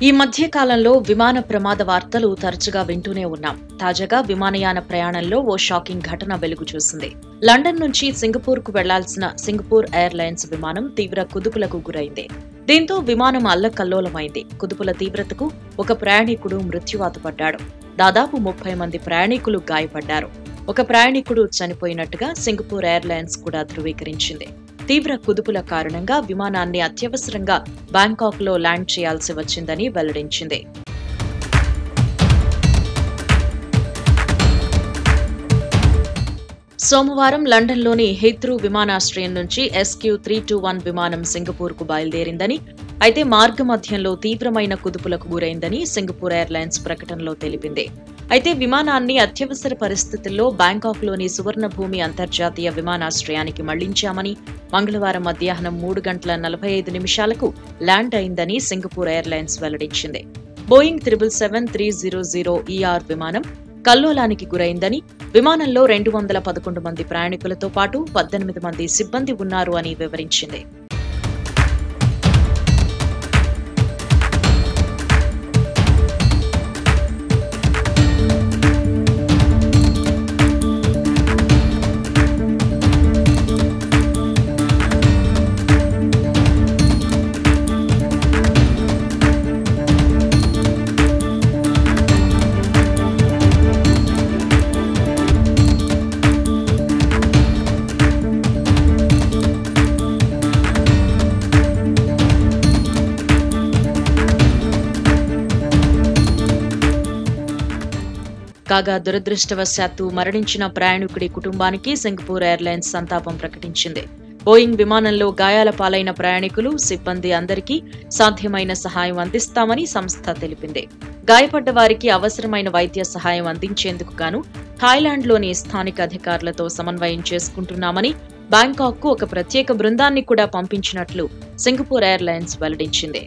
ఈ మధ్య కాలంలో విమాన ప్రమాద వార్తలు తరచుగా వింటూనే ఉన్నాం. తాజాగా విమానయాన ప్రయాణంలో ఓ షాకింగ్ ఘటన వెలుగు చూసింది. లండన్ నుంచి సింగపూర్కు వెళ్లాల్సిన సింగపూర్ ఎయిర్లైన్స్ విమానం తీవ్ర కుదుపులకు గురైంది. దీంతో విమానం అల్లకల్లోలమైంది. కుదుపుల తీవ్రతకు ఒక ప్రయాణికుడు మృత్యువాత పడ్డాడు. దాదాపు 30 మంది ప్రయాణికులు గాయపడ్డారు. ఒక ప్రయాణికుడు చనిపోయినట్టుగా సింగపూర్ ఎయిర్లైన్స్ కూడా ధృవీకరించింది. తీవ్ర కుదుపుల కారణంగా విమానాన్ని అత్యవసరంగా బ్యాంకాక్లో ల్యాండ్ చేయాల్సి వచ్చిందని వెల్లడించింది. సోమవారం లండన్లోని హీత్రూ విమానాశ్రయం నుంచి SQ321 విమానం సింగపూర్కు బయలుదేరిందని, అయితే మార్గమధ్యంలో తీవ్రమైన కుదుపులకు గురైందని సింగపూర్ ఎయిర్లైన్స్ ప్రకటనలో తెలిపింది. అయితే విమానాన్ని అత్యవసర పరిస్థితుల్లో బ్యాంకాక్లోని సువర్ణభూమి అంతర్జాతీయ విమానాశ్రయానికి మళ్లించామని, మంగళవారం మధ్యాహ్నం 3:45 ల్యాండ్ అయిందని సింగపూర్ ఎయిర్లైన్స్ వెల్లడించింది. బోయింగ్ 777-300ER విమానం కల్లోలానికి గురైందని, విమానంలో 211 మంది ప్రయాణికులతో పాటు 18 మంది సిబ్బంది ఉన్నారు అని వివరించింది. కాగా దురదృష్టవశాత్తు మరణించిన ప్రయాణికుడి కుటుంబానికి సింగపూర్ ఎయిర్లైన్స్ సంతాపం ప్రకటించింది. బోయింగ్ విమానంలో గాయాల పాలైన ప్రయాణికులు, సిబ్బంది అందరికీ సాధ్యమైన సహాయం అందిస్తామని సంస్థ తెలిపింది. గాయపడ్డ వారికి అవసరమైన వైద్య సహాయం అందించేందుకు గాను థాయిలాండ్లోని స్థానిక అధికారులతో సమన్వయం చేసుకుంటున్నామని, బ్యాంకాక్కు ఒక ప్రత్యేక బృందాన్ని కూడా పంపించినట్లు సింగపూర్ ఎయిర్లైన్స్ వెల్లడించింది.